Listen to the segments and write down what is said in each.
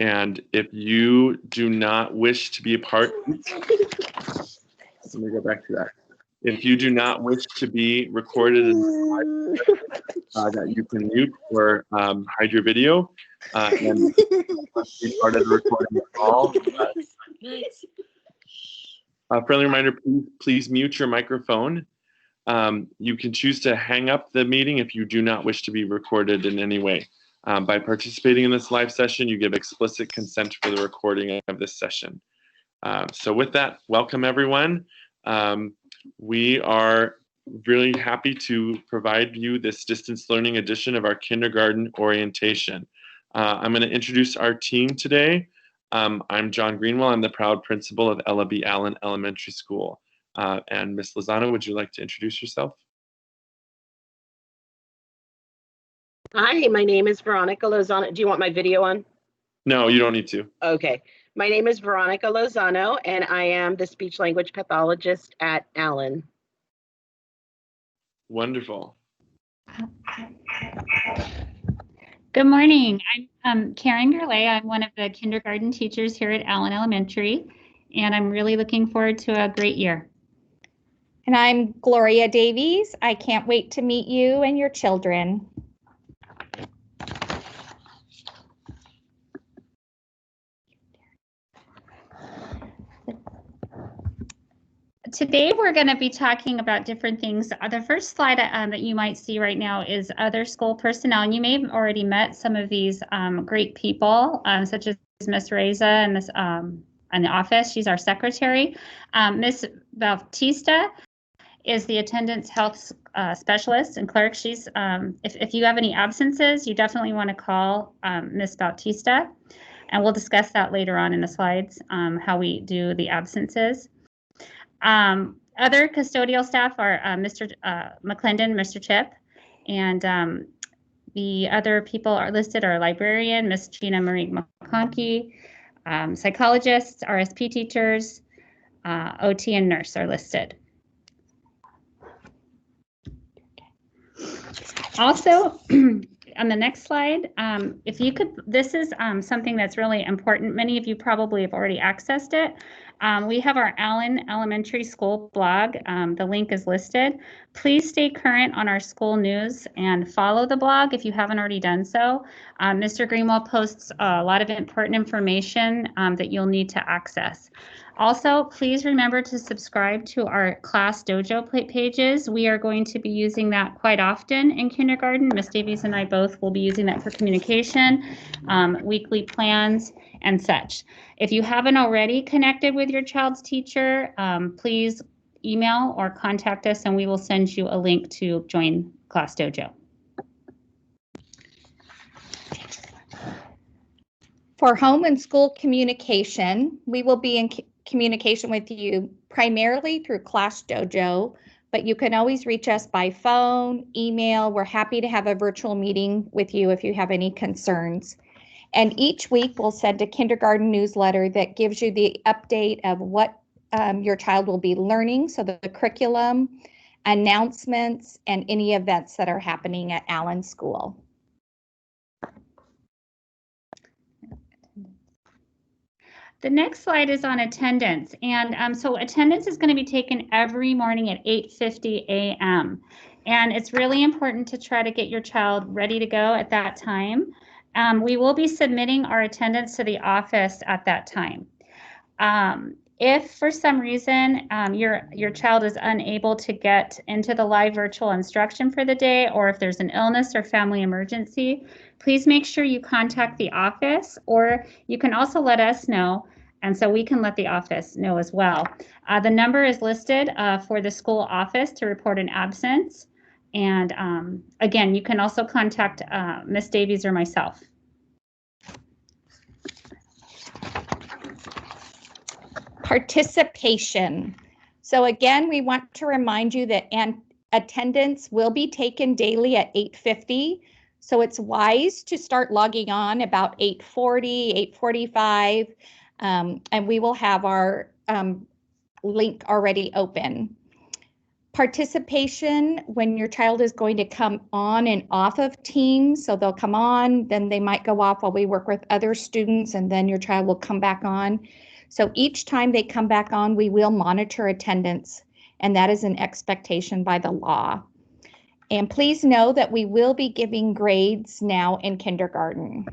And if you do not wish to be a part, let me go back to that. If you do not wish to be recorded in that you can mute or hide your video and be part of the recording call. A friendly reminder, please mute your microphone. You can choose to hang up the meeting if you do not wish to be recorded in any way. By participating in this live session, you give explicit consent for the recording of this session. So with that, welcome everyone. We are really happy to provide you this distance learning edition of our kindergarten orientation. I'm going to introduce our team today. I'm John Greenwell. I'm the proud principal of Ella B. Allen Elementary School. And Ms. Lozano, would you like to introduce yourself? Hi, my name is Veronica Lozano. Do you want my video on? No, you don't need to. Okay. My name is Veronica Lozano, and I am the speech language pathologist at Allen. Wonderful. Good morning. I'm Karen Gerlay. I'm one of the kindergarten teachers here at Allen Elementary, and I'm really looking forward to a great year. And I'm Gloria Davies. I can't wait to meet you and your children. Today we're going to be talking about different things. The first slide that you might see right now is other school personnel, and you may have already met some of these great people, such as Miss Reza and Miss in the office. She's our secretary. Miss Bautista is the attendance health specialist and clerk. She's if you have any absences, you definitely want to call Miss Bautista, and we'll discuss that later on in the slides, how we do the absences. Other custodial staff are Mr. McClendon, Mr. Chip, and the other people are listed are librarian, Miss Gina Marie McConkey, psychologists, RSP teachers, OT and nurse are listed. Also, on the next slide, if you could, this is something that's really important. Many of you probably have already accessed it. We have our Allen Elementary School blog. The link is listed. Please stay current on our school news and follow the blog if you haven't already done so. Mr. Greenwell posts a lot of important information that you'll need to access. Also, please remember to subscribe to our Class Dojo pages. We are going to be using that quite often in kindergarten. Ms. Davies and I both will be using that for communication, weekly plans, and such. If you haven't already connected with your child's teacher, please email or contact us and we will send you a link to join Class Dojo. For home and school communication, we will be in communication with you primarily through Class Dojo, but you can always reach us by phone, email. We're happy to have a virtual meeting with you if you have any concerns. And each week we'll send a kindergarten newsletter that gives you the update of what your child will be learning, so the curriculum, announcements, and any events that are happening at Allen School. The next slide is on attendance, and so attendance is going to be taken every morning at 8:50 a.m. and it's really important to try to get your child ready to go at that time. We will be submitting our attendance to the office at that time. If for some reason your child is unable to get into the live virtual instruction for the day, or if there's an illness or family emergency, please make sure you contact the office, or you can also let us know, and so we can let the office know as well. The number is listed for the school office to report an absence. And again, you can also contact Ms. Davies or myself. Participation. So again, we want to remind you that attendance will be taken daily at 8:50. So it's wise to start logging on about 8:40, 8:45, and we will have our link already open. Participation when your child is going to come on and off of Teams. So they'll come on, then they might go off while we work with other students, and then your child will come back on. So each time they come back on, we will monitor attendance, and that is an expectation by the law. And please know that we will be giving grades now in kindergarten.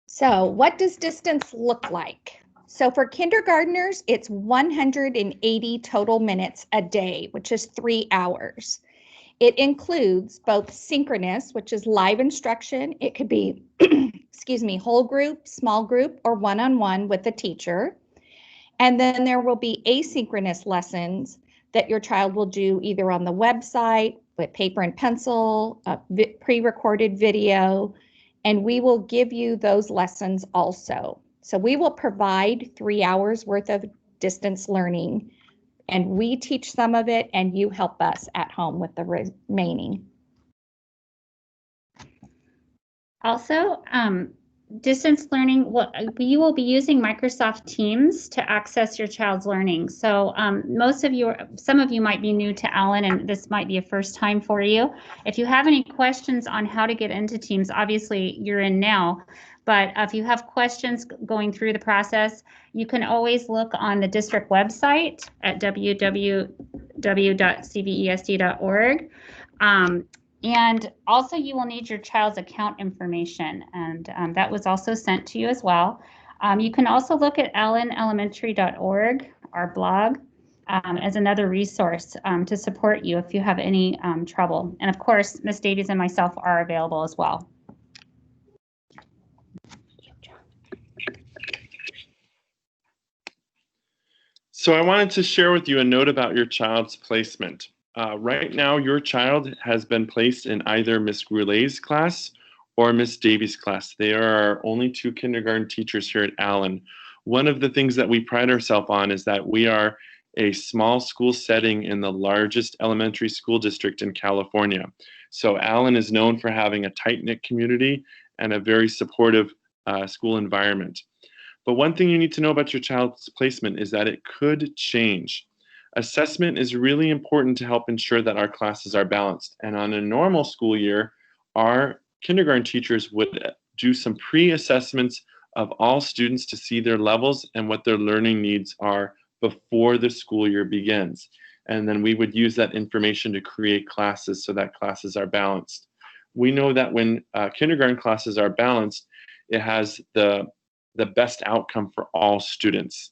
So what does distance look like? So for kindergartners, it's 180 total minutes a day, which is 3 hours. It includes both synchronous, which is live instruction. It could be, excuse me, whole group, small group, or one-on-one with the teacher. And then there will be asynchronous lessons that your child will do either on the website with paper and pencil, a pre-recorded video, and we will give you those lessons also. So we will provide 3 hours worth of distance learning, and we teach some of it and you help us at home with the remaining. Also, distance learning, you will be using Microsoft Teams to access your child's learning. So some of you might be new to Allen, and this might be a first time for you. If you have any questions on how to get into Teams, obviously you're in now, but if you have questions going through the process, you can always look on the district website at www.cvesd.org. And also you will need your child's account information, and that was also sent to you as well. You can also look at allenelementary.org, our blog, as another resource to support you if you have any trouble. And of course, Ms. Davies and myself are available as well. So I wanted to share with you a note about your child's placement. Right now, your child has been placed in either Miss Goulet's class or Miss Davies' class. They are our only 2 kindergarten teachers here at Allen. One of the things that we pride ourselves on is that we are a small school setting in the largest elementary school district in California. So Allen is known for having a tight-knit community and a very supportive school environment. But one thing you need to know about your child's placement is that it could change. Assessment is really important to help ensure that our classes are balanced. And on a normal school year, our kindergarten teachers would do some pre-assessments of all students to see their levels and what their learning needs are before the school year begins. And then we would use that information to create classes so that classes are balanced. We know that when kindergarten classes are balanced, it has the best outcome for all students.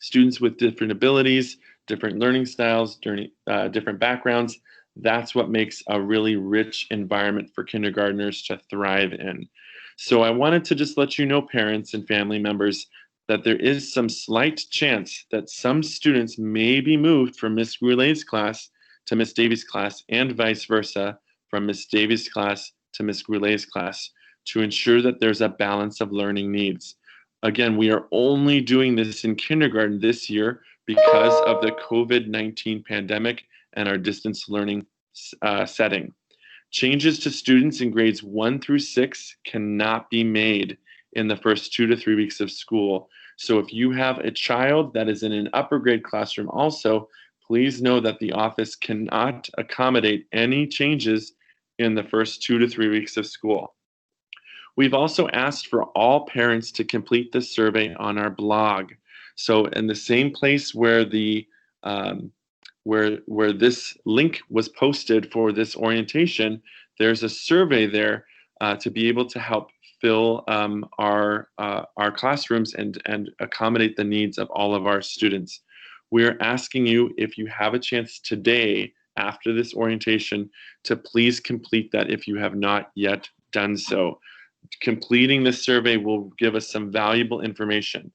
Students with different abilities, different learning styles, different backgrounds, that's what makes a really rich environment for kindergartners to thrive in. So I wanted to just let you know, parents and family members, that there is some slight chance that some students may be moved from Miss Goulet's class to Miss Davies' class and vice versa from Miss Davies' class to Miss Goulet's class to ensure that there's a balance of learning needs. Again, we are only doing this in kindergarten this year because of the COVID-19 pandemic and our distance learning setting. Changes to students in grades 1 through 6 cannot be made in the first 2 to 3 weeks of school. So if you have a child that is in an upper grade classroom also, please know that the office cannot accommodate any changes in the first 2 to 3 weeks of school. We've also asked for all parents to complete this survey on our blog. So in the same place where the where this link was posted for this orientation, there's a survey there to be able to help fill our classrooms and accommodate the needs of all of our students. We're asking you, if you have a chance today after this orientation, to please complete that if you have not yet done so. Completing this survey will give us some valuable information.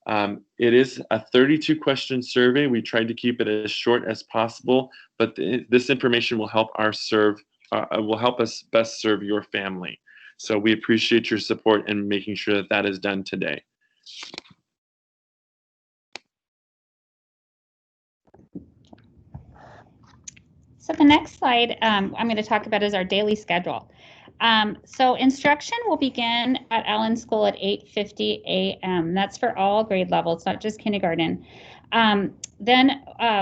It is a 32-question survey. We tried to keep it as short as possible, but this information will help us best serve your family. So we appreciate your support in making sure that that is done today. So the next slide I'm going to talk about is our daily schedule. So instruction will begin at Allen School at 8:50 a.m. That's for all grade levels, not just kindergarten. Then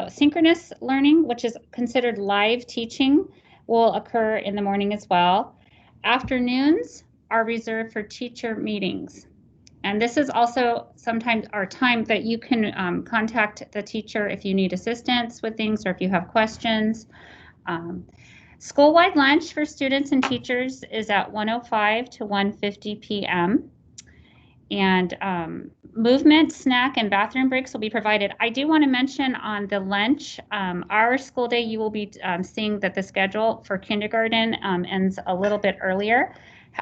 synchronous learning, which is considered live teaching, will occur in the morning as well. Afternoons are reserved for teacher meetings. And this is also sometimes our time that you can contact the teacher if you need assistance with things or if you have questions. School-wide lunch for students and teachers is at 1:05 to 1:50 p.m. And movement, snack, and bathroom breaks will be provided. I do want to mention on the lunch, our school day, you will be seeing that the schedule for kindergarten ends a little bit earlier.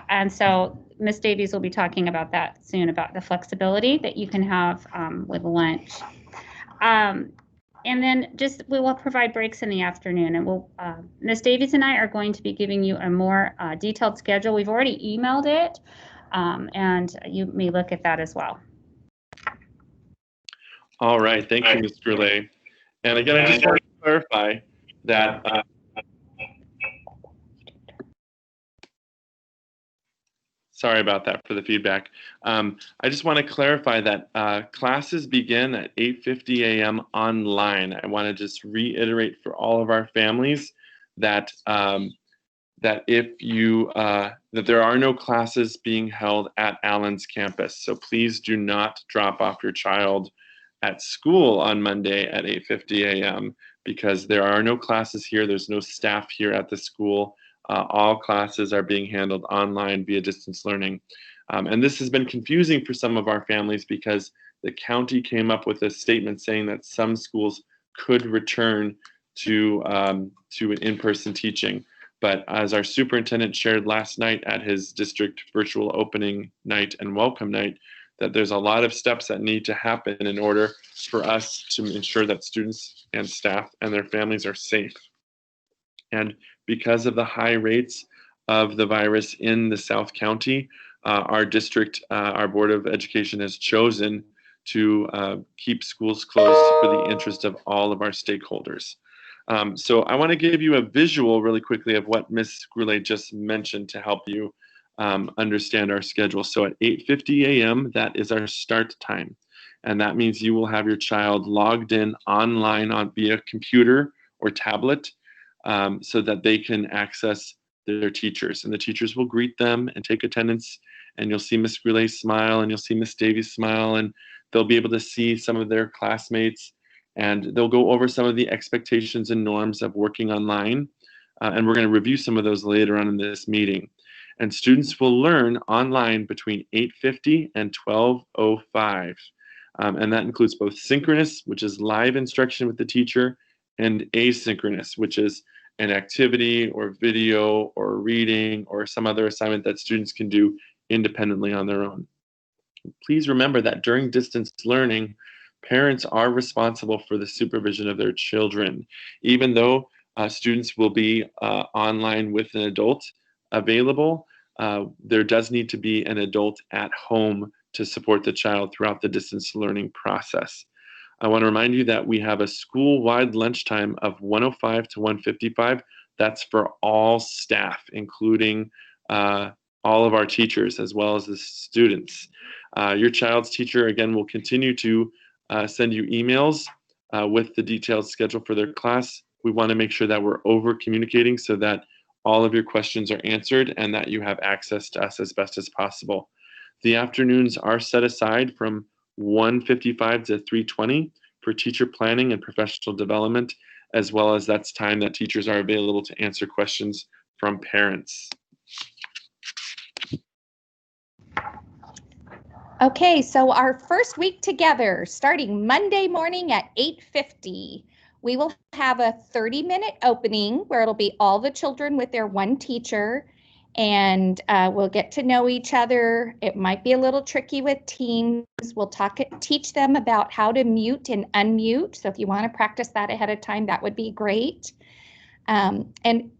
And so Ms. Davies will be talking about that soon, about the flexibility that you can have with lunch. And then we will provide breaks in the afternoon, and Ms. Davies and I are going to be giving you a more detailed schedule. We've already emailed it, and you may look at that as well. All right, thank you, Ms. Goulet. And again, I just want to clarify that sorry about that for the feedback. I just want to clarify that classes begin at 8:50 a.m. online. I want to just reiterate for all of our families that that there are no classes being held at Allen's campus. So please do not drop off your child at school on Monday at 8:50 a.m. because there are no classes here. There's no staff here at the school. All classes are being handled online via distance learning. And this has been confusing for some of our families because the county came up with a statement saying that some schools could return to an in-person teaching. But as our superintendent shared last night at his district virtual opening night and welcome night, that there's a lot of steps that need to happen in order for us to ensure that students and staff and their families are safe. And because of the high rates of the virus in the South County, our district, our Board of Education has chosen to keep schools closed for the interest of all of our stakeholders. So I want to give you a visual really quickly of what Ms. Goulet just mentioned to help you understand our schedule. So at 8:50 a.m., that is our start time. And that means you will have your child logged in online via computer or tablet so that they can access their teachers. And the teachers will greet them and take attendance. And you'll see Ms. Goulet smile and you'll see Ms. Davies smile. And they'll be able to see some of their classmates. And they'll go over some of the expectations and norms of working online. And we're going to review some of those later on in this meeting. And students will learn online between 8:50 and 12:05. And that includes both synchronous, which is live instruction with the teacher, and asynchronous, which is an activity or video or reading or some other assignment that students can do independently on their own. Please remember that during distance learning, parents are responsible for the supervision of their children. Even though students will be online with an adult available, there does need to be an adult at home to support the child throughout the distance learning process. I want to remind you that we have a school-wide lunchtime of 1:05 to 1:55. That's for all staff, including all of our teachers as well as the students. Your child's teacher, again, will continue to send you emails with the detailed schedule for their class. We want to make sure that we're over-communicating so that all of your questions are answered and that you have access to us as best as possible. The afternoons are set aside from 1:55 to 3:20 for teacher planning and professional development, as well as that's time that teachers are available to answer questions from parents. Okay, so our first week together, starting Monday morning at 8:50, we will have a 30-minute opening where it'll be all the children with their one teacher, and we'll get to know each other. It might be a little tricky with teams. We'll teach them about how to mute and unmute. So if you want to practice that ahead of time, that would be great. And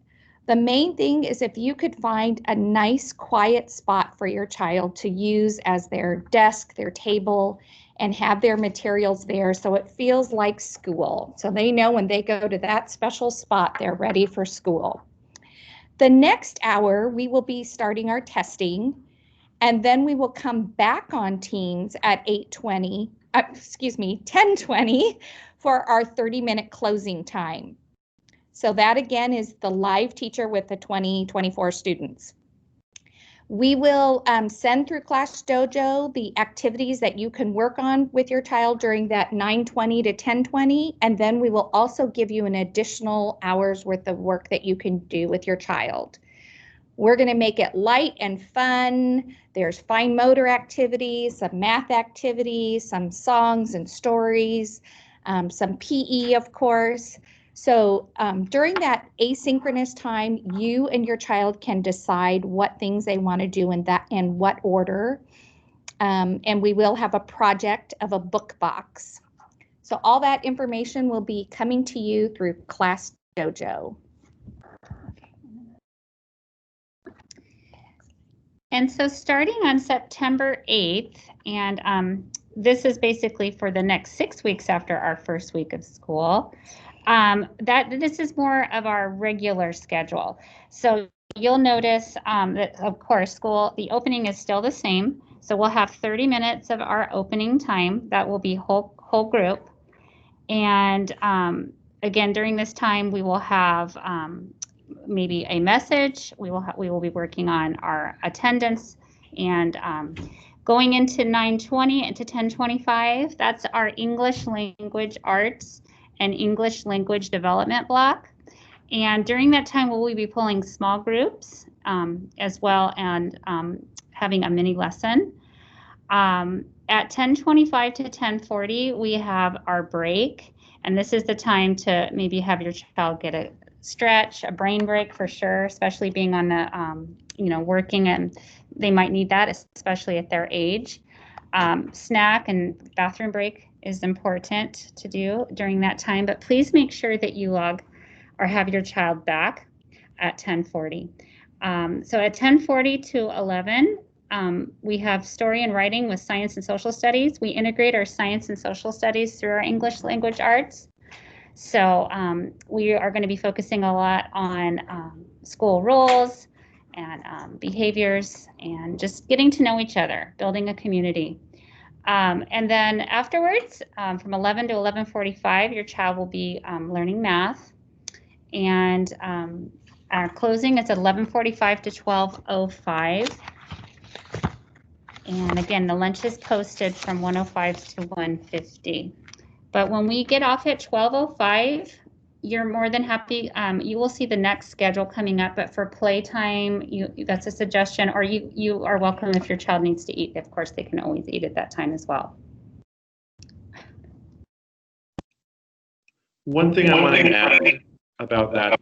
the main thing is if you could find a nice quiet spot for your child to use as their desk, their table, and have their materials there so it feels like school. So they know when they go to that special spot, they're ready for school. The next hour, we will be starting our testing, and then we will come back on Teams at 10:20 for our 30-minute closing time. So that again is the live teacher with the 24 students. We will send through Class Dojo the activities that you can work on with your child during that 9:20 to 10:20, and then we will also give you an additional hour's worth of work that you can do with your child. We're going to make it light and fun. There's fine motor activities, some math activities, some songs and stories, some PE, of course. So during that asynchronous time, you and your child can decide what things they want to do in what order. And we will have a project of a book box. So all that information will be coming to you through Class Dojo. And so starting on September 8th, and this is basically for the next 6 weeks after our first week of school, this is more of our regular schedule. So you'll notice that, of course, the opening is still the same. So we'll have 30 minutes of our opening time. That will be whole group. And again, during this time, we will have maybe a message. We will be working on our attendance, and going into 9:20 into 10:25. That's our English language arts and English language development block. And during that time, we'll be pulling small groups as well, and having a mini lesson. At 10:25 to 10:40, we have our break, and this is the time to maybe have your child get a stretch, a brain break for sure, especially being on the, working, and they might need that, especially at their age. Snack and bathroom break is important to do during that time, but please make sure that you log or have your child back at 10:40. So at 10:40 to 11, we have story and writing with science and social studies. We integrate our science and social studies through our English language arts. So we are going to be focusing a lot on school roles and behaviors and just getting to know each other, building a community. And then afterwards, from 11 to 11:45, your child will be learning math. And our closing is at 11:45 to 12:05. And again, the lunch is posted from 1:05 to 1:50. But when we get off at 12:05, you're more than happy. You will see the next schedule coming up, but for playtime, that's a suggestion, or you are welcome if your child needs to eat. Of course, they can always eat at that time as well. One thing I want to add about that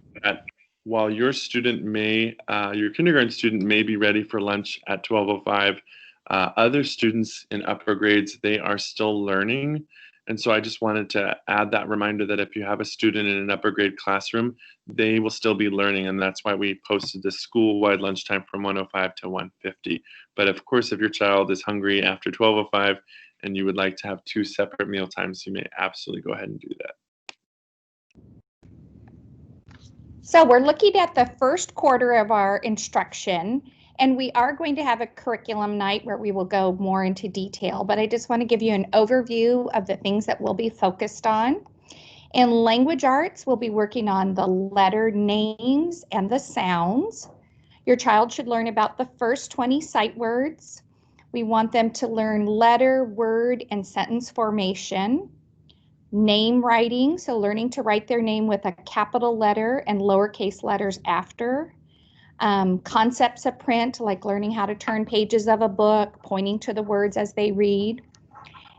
while your kindergarten student may be ready for lunch at 12:05, other students in upper grades, they are still learning. And so I just wanted to add that reminder that if you have a student in an upper grade classroom, they will still be learning. And that's why we posted the school-wide lunchtime from 1:05 to 1:50. But of course, if your child is hungry after 12:05 and you would like to have 2 separate meal times, you may absolutely go ahead and do that. So we're looking at the first quarter of our instruction, and we are going to have a curriculum night where we will go more into detail, but I just want to give you an overview of the things that we'll be focused on. In language arts, we'll be working on the letter names and the sounds. Your child should learn about the first 20 sight words. We want them to learn letter, word, and sentence formation. Name writing, so learning to write their name with a capital letter and lowercase letters after. Concepts of print, like learning how to turn pages of a book, pointing to the words as they read.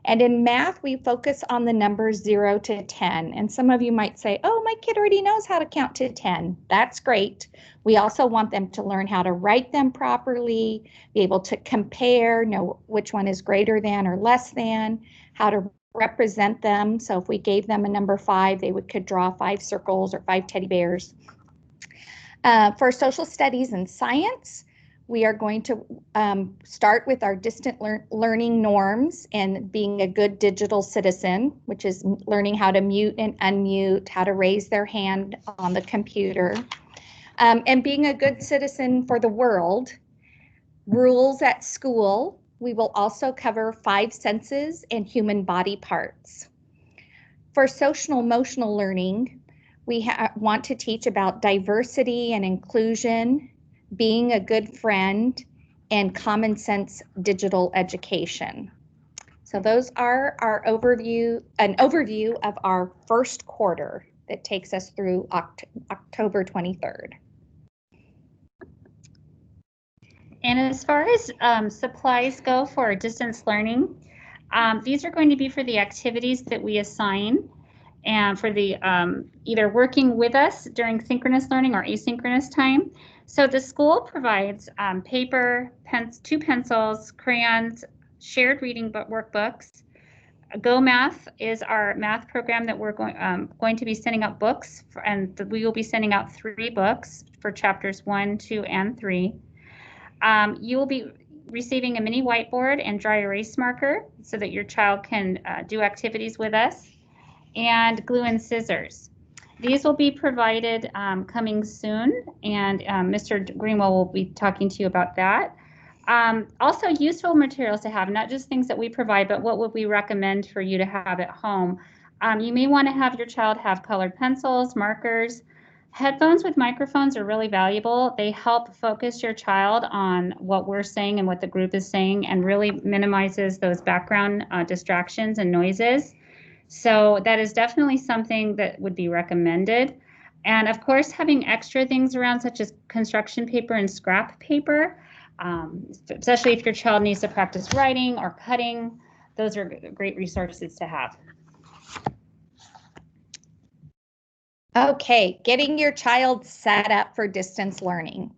And in math, we focus on the numbers 0 to 10. And some of you might say, oh, my kid already knows how to count to 10. That's great. We also want them to learn how to write them properly, be able to compare, know which one is greater than or less than, how to represent them. So if we gave them a number 5, they could draw 5 circles or 5 teddy bears. For social studies and science, we are going to start with our distant learning norms and being a good digital citizen, which is learning how to mute and unmute, how to raise their hand on the computer. And being a good citizen for the world. Rules at school. We will also cover 5 senses and human body parts. For social emotional learning, we want to teach about diversity and inclusion, being a good friend, and common sense digital education. So those are an overview of our first quarter that takes us through October 23rd. And as far as supplies go for distance learning, these are going to be for the activities that we assign and for the either working with us during synchronous learning or asynchronous time. So the school provides paper, 2 pencils, crayons, shared reading workbooks. Go Math is our math program that we're going to be sending out books for, and we will be sending out 3 books for chapters 1, 2, and 3. You will be receiving a mini whiteboard and dry erase marker so that your child can do activities with us, and glue and scissors. These will be provided coming soon, and Mr. Greenwell will be talking to you about that. Also useful materials to have, not just things that we provide, but what would we recommend for you to have at home. You may want to have your child have colored pencils, markers. Headphones with microphones are really valuable. They help focus your child on what we're saying and what the group is saying, and really minimizes those background distractions and noises. So that is definitely something that would be recommended. And of course, having extra things around, such as construction paper and scrap paper, especially if your child needs to practice writing or cutting, those are great resources to have. Okay, getting your child set up for distance learning.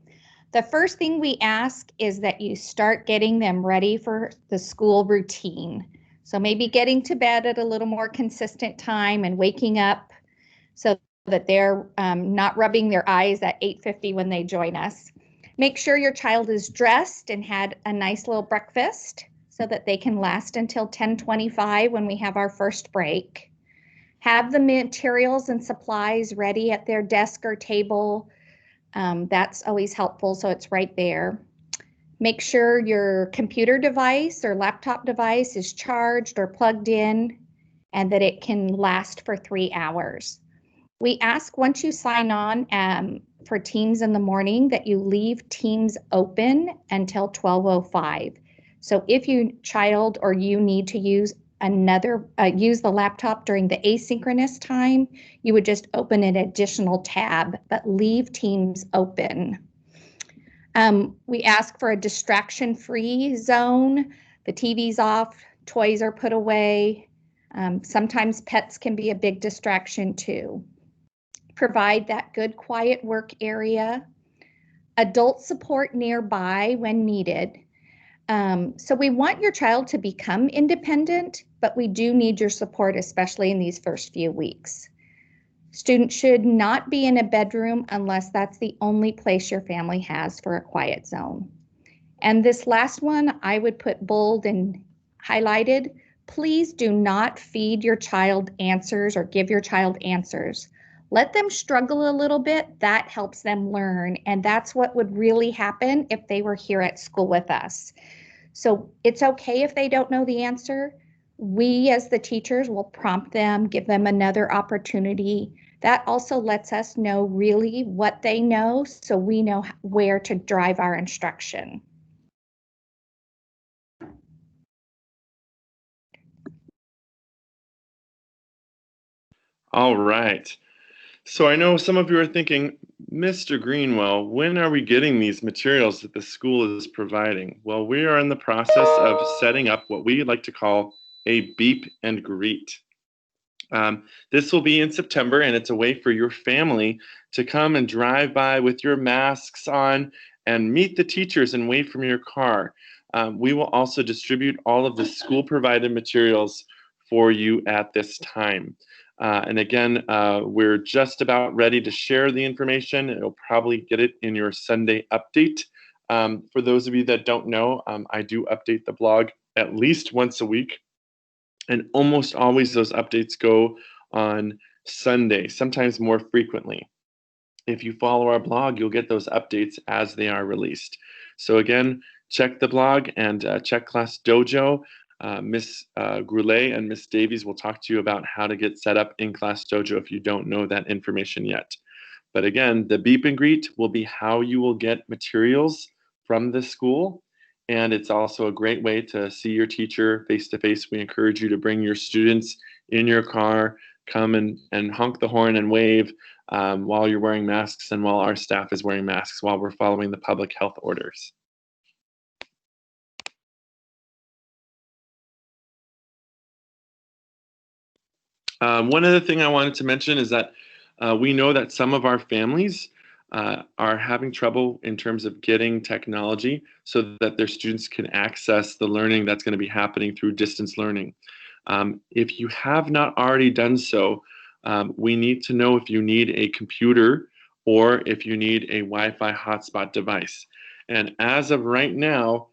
The first thing we ask is that you start getting them ready for the school routine. So maybe getting to bed at a little more consistent time and waking up so that they're not rubbing their eyes at 8:50 when they join us. Make sure your child is dressed and had a nice little breakfast so that they can last until 10:25 when we have our first break. Have the materials and supplies ready at their desk or table. That's always helpful, so it's right there. Make sure your computer device or laptop device is charged or plugged in and that it can last for 3 hours. We ask once you sign on for Teams in the morning that you leave Teams open until 12:05. So if your child or you need to use use the laptop during the asynchronous time, you would just open an additional tab, but leave Teams open. We ask for a distraction-free zone. The TV's off, toys are put away. Sometimes pets can be a big distraction too. Provide that good quiet work area. Adult support nearby when needed. So we want your child to become independent, but we do need your support, especially in these first few weeks. Students should not be in a bedroom unless that's the only place your family has for a quiet zone. And this last one, I would put bold and highlighted. Please do not feed your child answers or give your child answers. Let them struggle a little bit. That helps them learn. And that's what would really happen if they were here at school with us. So it's okay if they don't know the answer. We as the teachers will prompt them, give them another opportunity. That also lets us know really what they know, so we know where to drive our instruction. All right. So I know some of you are thinking, Mr. Greenwell, when are we getting these materials that the school is providing? Well, we are in the process of setting up what we like to call a beep and greet. This will be in September, and it's a way for your family to come and drive by with your masks on and meet the teachers and wave from your car. We will also distribute all of the school-provided materials for you at this time. And again, we're just about ready to share the information. You'll probably get it in your Sunday update. For those of you that don't know, I do update the blog at least once a week. And almost always those updates go on Sunday, sometimes more frequently. if you follow our blog, you'll get those updates as they are released. So again, check the blog and check Class Dojo. Miss Goulet and Miss Davies will talk to you about how to get set up in Class Dojo if you don't know that information yet. But again, the beep and greet will be how you will get materials from the school. And it's also a great way to see your teacher face to face. We encourage you to bring your students in your car, come and honk the horn and wave while you're wearing masks and while our staff is wearing masks while we're following the public health orders. One other thing I wanted to mention is that we know that some of our families are having trouble in terms of getting technology so that their students can access the learning that's going to be happening through distance learning. If you have not already done so, we need to know if you need a computer or if you need a Wi-Fi hotspot device. And as of right now,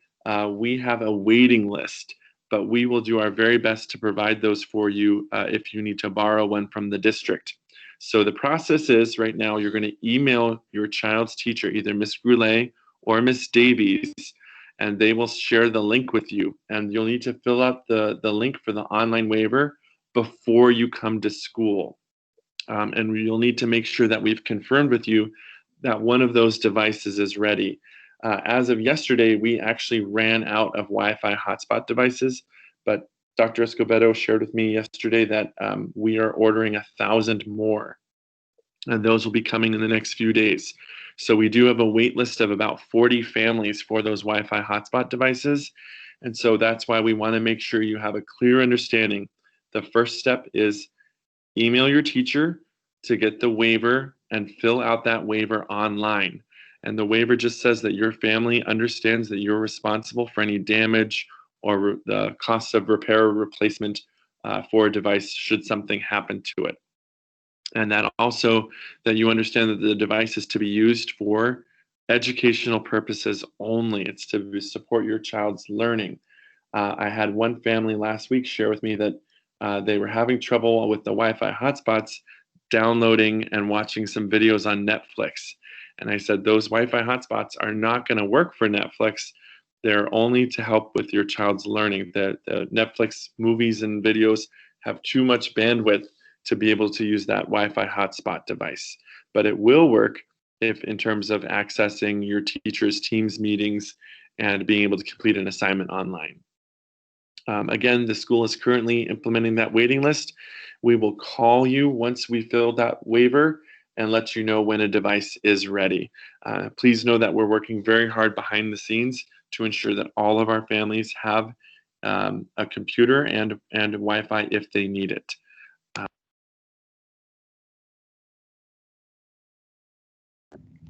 we have a waiting list, but we will do our very best to provide those for you if you need to borrow one from the district. So the process is right now you're going to email your child's teacher, either Miss Goulet or Miss Davies, and they will share the link with you. And you'll need to fill out the link for the online waiver before you come to school. And you'll need to make sure that we've confirmed with you that one of those devices is ready. As of yesterday, we actually ran out of Wi-Fi hotspot devices, but Dr. Escobedo shared with me yesterday that we are ordering 1,000 more, and those will be coming in the next few days. So we do have a wait list of about 40 families for those Wi-Fi hotspot devices, and so that's why we want to make sure you have a clear understanding. The first step is email your teacher to get the waiver and fill out that waiver online. And the waiver just says that your family understands that you're responsible for any damage or the cost of repair or replacement for a device should something happen to it. And that also that you understand that the device is to be used for educational purposes only. It's to support your child's learning. I had one family last week share with me that they were having trouble with the Wi-Fi hotspots downloading and watching some videos on Netflix. And I said, those Wi-Fi hotspots are not going to work for Netflix. They're only to help with your child's learning. The Netflix movies and videos have too much bandwidth to be able to use that Wi-Fi hotspot device. But it will work if in terms of accessing your teacher's Teams meetings and being able to complete an assignment online. Again, the school is currently implementing that waiting list. We will call you once we fill that waiver and let you know when a device is ready. Please know that we're working very hard behind the scenes to ensure that all of our families have a computer and Wi-Fi if they need it.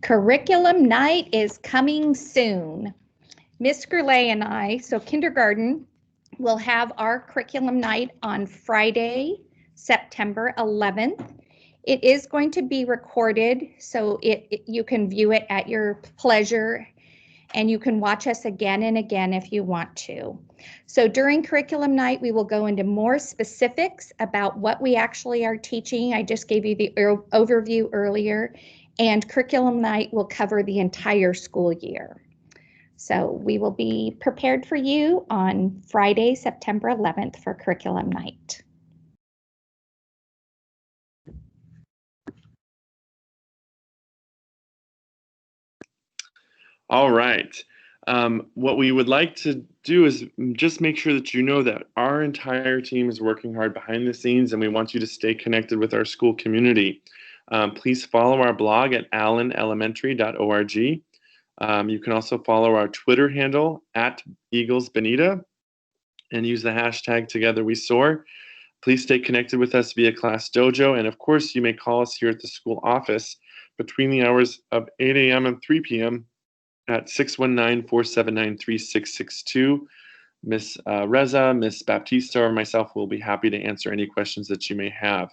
Curriculum night is coming soon. Miss Goulet and I, so kindergarten, will have our curriculum night on Friday, September 11th. It is going to be recorded, so you can view it at your pleasure, and you can watch us again and again if you want to. So during curriculum night, we will go into more specifics about what we actually are teaching. I just gave you the overview earlier, and curriculum night will cover the entire school year. So we will be prepared for you on Friday, September 11th for curriculum night. All right. What we would like to do is just make sure that you know that our entire team is working hard behind the scenes, and we want you to stay connected with our school community. Please follow our blog at allenelementary.org. You can also follow our Twitter handle at EaglesBenita and use the hashtag #TogetherWeSoar. Please stay connected with us via Class Dojo, and of course, you may call us here at the school office between the hours of 8 a.m. and 3 p.m. at 619-479-3662. Miss Reza, Miss Baptista, or myself will be happy to answer any questions that you may have.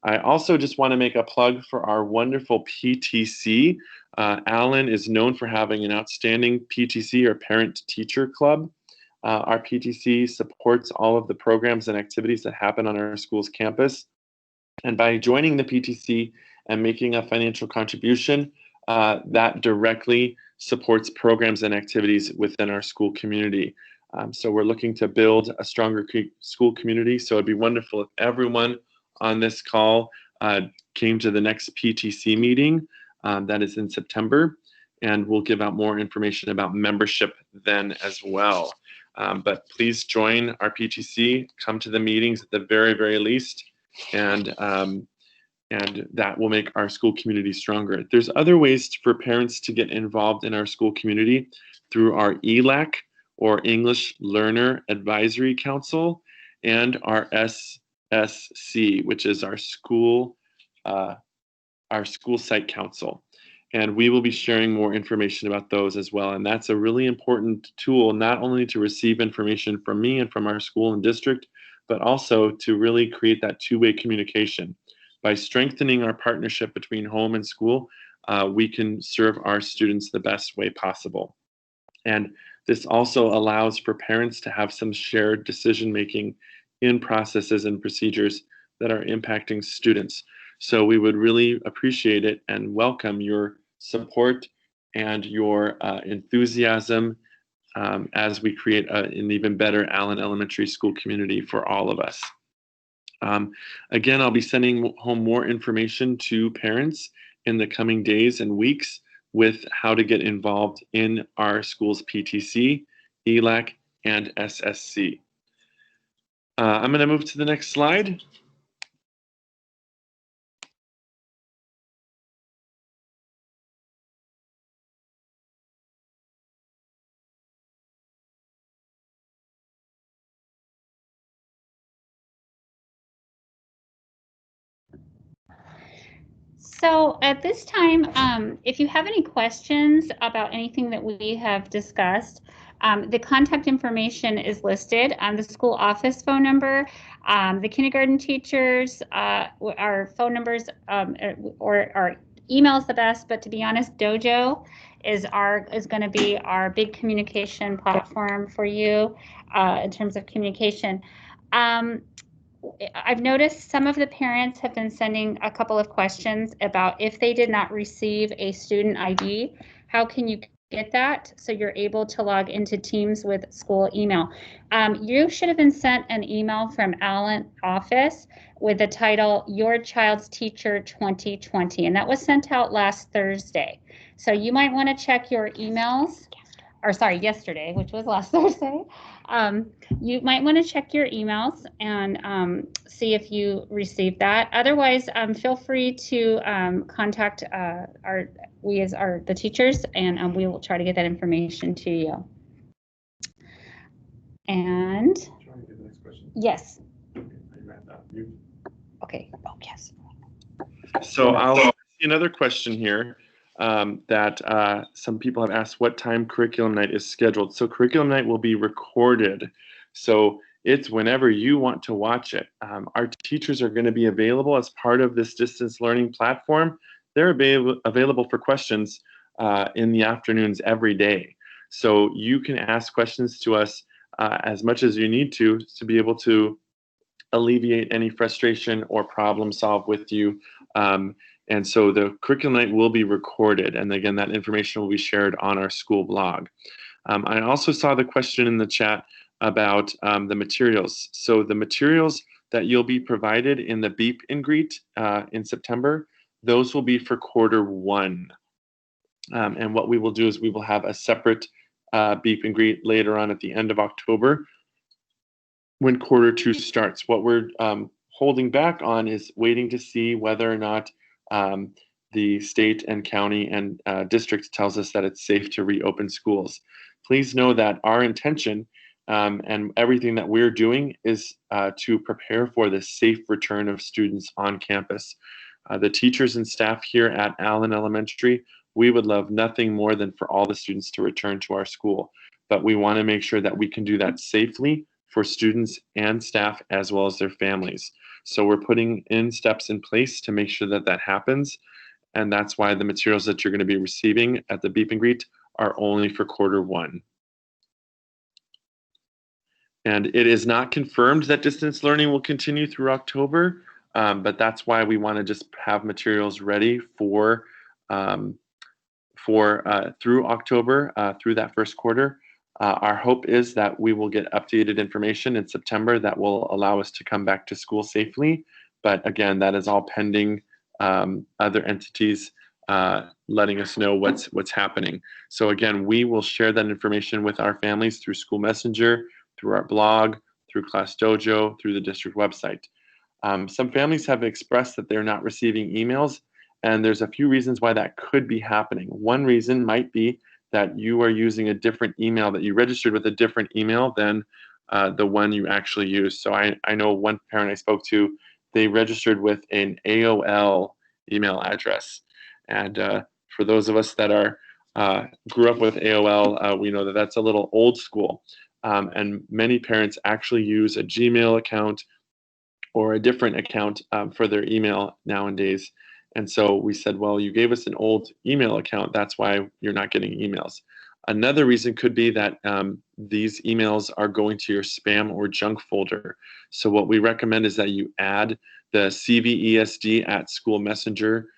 I also just want to make a plug for our wonderful PTC. Allen is known for having an outstanding PTC, or Parent-Teacher Club. Our PTC supports all of the programs and activities that happen on our school's campus. And by joining the PTC and making a financial contribution, that directly supports programs and activities within our school community. So we're looking to build a stronger school community. So it'd be wonderful if everyone on this call came to the next PTC meeting that is in September, and we'll give out more information about membership then as well. But please join our PTC, come to the meetings at the very, very least, and that will make our school community stronger. There's other ways for parents to get involved in our school community through our ELAC, or English Learner Advisory Council, and our SSC, which is our school site council. And we will be sharing more information about those as well. And that's a really important tool, not only to receive information from me and from our school and district, but also to really create that two-way communication. By strengthening our partnership between home and school, we can serve our students the best way possible. And this also allows for parents to have some shared decision-making in processes and procedures that are impacting students. So we would really appreciate it and welcome your support and your enthusiasm as we create an even better Allen Elementary School community for all of us. Again, I'll be sending home more information to parents in the coming days and weeks with how to get involved in our school's PTC, ELAC, and SSC. I'm going to move to the next slide. So at this time, if you have any questions about anything that we have discussed, the contact information is listed on the school office phone number. The kindergarten teachers, our phone numbers, or our email is the best, but to be honest, Dojo is going to be our big communication platform for you in terms of communication. I've noticed some of the parents have been sending a couple of questions about if they did not receive a student ID, how can you get that so you're able to log into Teams with school email? You should have been sent an email from Allen office with the title, Your Child's Teacher 2020, and that was sent out last Thursday. So you might want to check your emails, or sorry, yesterday, which was last Thursday. You might want to check your emails and see if you received that. Otherwise, feel free to contact the teachers, and we will try to get that information to you. And yes. Okay. Oh, yes. So I'll see another question here. That some people have asked what time curriculum night is scheduled. So curriculum night will be recorded. So it's whenever you want to watch it. Our teachers are going to be available as part of this distance learning platform. They're available for questions in the afternoons every day. So you can ask questions to us as much as you need to be able to alleviate any frustration or problem solve with you. And so the curriculum night will be recorded. And again, that information will be shared on our school blog. I also saw the question in the chat about the materials. So the materials that you'll be provided in the Beep and Greet in September, those will be for Q1. And what we will do is we will have a separate Beep and Greet later on at the end of October when Q2 starts. What we're holding back on is waiting to see whether or not the state and county and district tells us that it's safe to reopen schools. Please know that our intention and everything that we're doing is to prepare for the safe return of students on campus. The teachers and staff here at Allen Elementary, we would love nothing more than for all the students to return to our school. But we want to make sure that we can do that safely for students and staff as well as their families. So we're putting in steps in place to make sure that that happens. And that's why the materials that you're going to be receiving at the Beep and Greet are only for Q1. And it is not confirmed that distance learning will continue through October. But that's why we want to just have materials ready for through October, through that first quarter. Our hope is that we will get updated information in September that will allow us to come back to school safely. But again, that is all pending other entities letting us know what's happening. So again, we will share that information with our families through School Messenger, through our blog, through Class Dojo, through the district website. Some families have expressed that they're not receiving emails, and there's a few reasons why that could be happening. One reason might be that you are using a different email, that you registered with a different email than the one you actually use. So I know one parent I spoke to, they registered with an AOL email address. And for those of us that grew up with AOL, we know that that's a little old school. And many parents actually use a Gmail account or a different account for their email nowadays. And so we said, well, you gave us an old email account. That's why you're not getting emails. Another reason could be that these emails are going to your spam or junk folder. So what we recommend is that you add the CVESD@School Messenger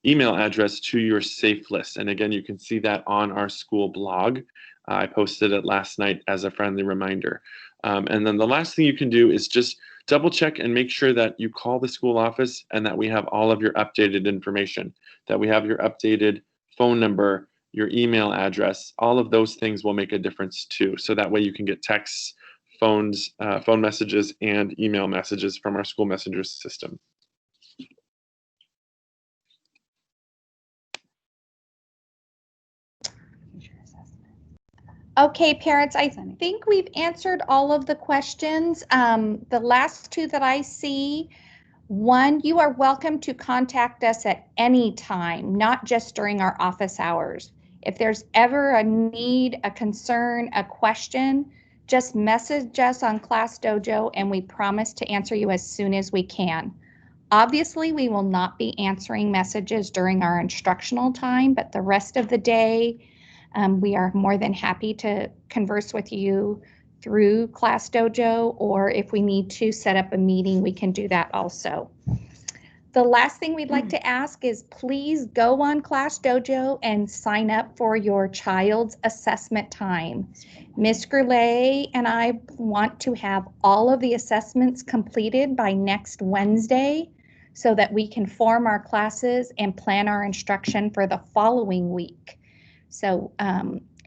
email address to your safe list. And again, you can see that on our school blog. I posted it last night as a friendly reminder. And then the last thing you can do is just double check and make sure that you call the school office and that we have all of your updated information, that we have your updated phone number, your email address. All of those things will make a difference too. So that way you can get texts, phone messages, and email messages from our school messenger system. Okay, parents, I think we've answered all of the questions. The last two that I see, one, you are welcome to contact us at any time, not just during our office hours. If there's ever a need, a concern, a question, just message us on Class Dojo and we promise to answer you as soon as we can. Obviously, we will not be answering messages during our instructional time, but the rest of the day, we are more than happy to converse with you through Class Dojo, or if we need to set up a meeting, we can do that also. The last thing we'd like to ask is please go on Class Dojo and sign up for your child's assessment time. Ms. Goulet and I want to have all of the assessments completed by next Wednesday so that we can form our classes and plan our instruction for the following week. So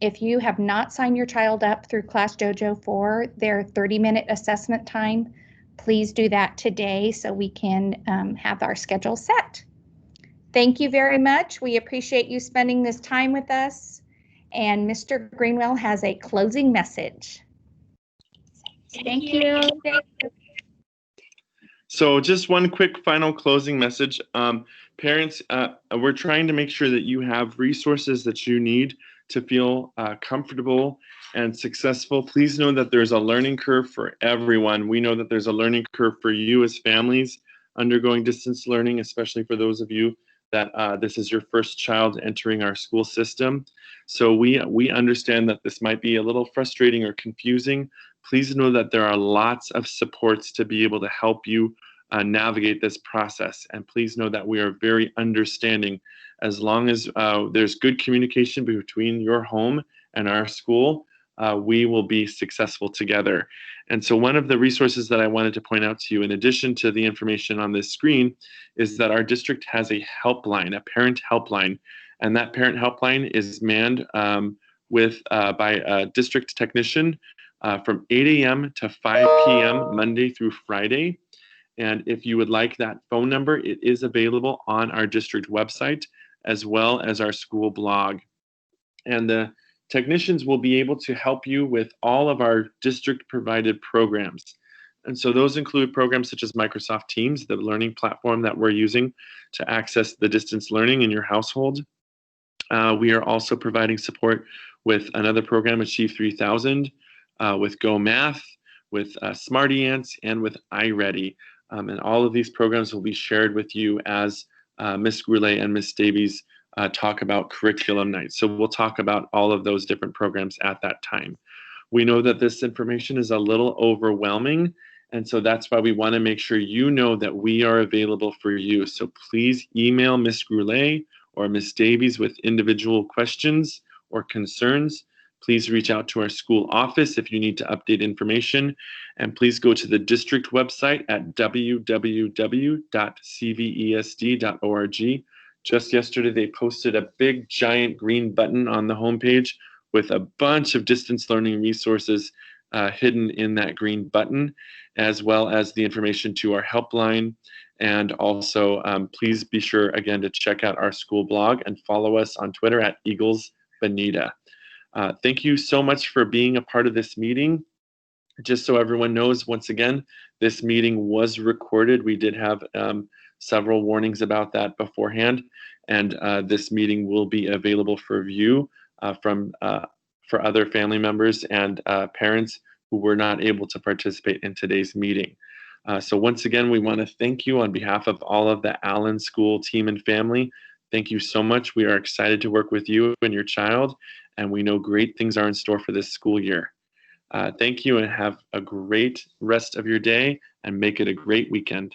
if you have not signed your child up through Class Dojo for their 30-minute assessment time, please do that today so we can have our schedule set. Thank you very much. We appreciate you spending this time with us. And Mr. Greenwell has a closing message. Thank you. So just one quick final closing message. Parents, we're trying to make sure that you have resources that you need to feel comfortable and successful. Please know that there's a learning curve for everyone. We know that there's a learning curve for you as families undergoing distance learning, especially for those of you that this is your first child entering our school system. So we understand that this might be a little frustrating or confusing. Please know that there are lots of supports to be able to help you navigate this process. And please know that we are very understanding. As long as there's good communication between your home and our school, we will be successful together. And so one of the resources that I wanted to point out to you, in addition to the information on this screen, is that our district has a helpline, a parent helpline. And that parent helpline is manned by a district technician from 8 a.m. to 5 p.m. Monday through Friday. And if you would like that phone number, it is available on our district website as well as our school blog. And the technicians will be able to help you with all of our district provided programs. And so those include programs such as Microsoft Teams, the learning platform that we're using to access the distance learning in your household. We are also providing support with another program, Achieve 3000, with Go Math, with Smarty Ants, and with iReady. And all of these programs will be shared with you as Ms. Goulet and Ms. Davies talk about curriculum night. So we'll talk about all of those different programs at that time. We know that this information is a little overwhelming, And so that's why we want to make sure you know that we are available for you. So please email Ms. Goulet or Ms. Davies with individual questions or concerns. Please reach out to our school office if you need to update information. And please go to the district website at www.cvesd.org. Just yesterday, they posted a big giant green button on the homepage with a bunch of distance learning resources hidden in that green button, as well as the information to our helpline. And also, please be sure, again, to check out our school blog and follow us on Twitter at Eagles Bonita. Thank you so much for being a part of this meeting. Just so everyone knows, once again, this meeting was recorded. We did have several warnings about that beforehand, and this meeting will be available for view for other family members and parents who were not able to participate in today's meeting. So once again, we want to thank you on behalf of all of the Allen School team and family. Thank you so much. We are excited to work with you and your child, and we know great things are in store for this school year. Thank you, and have a great rest of your day, and make it a great weekend.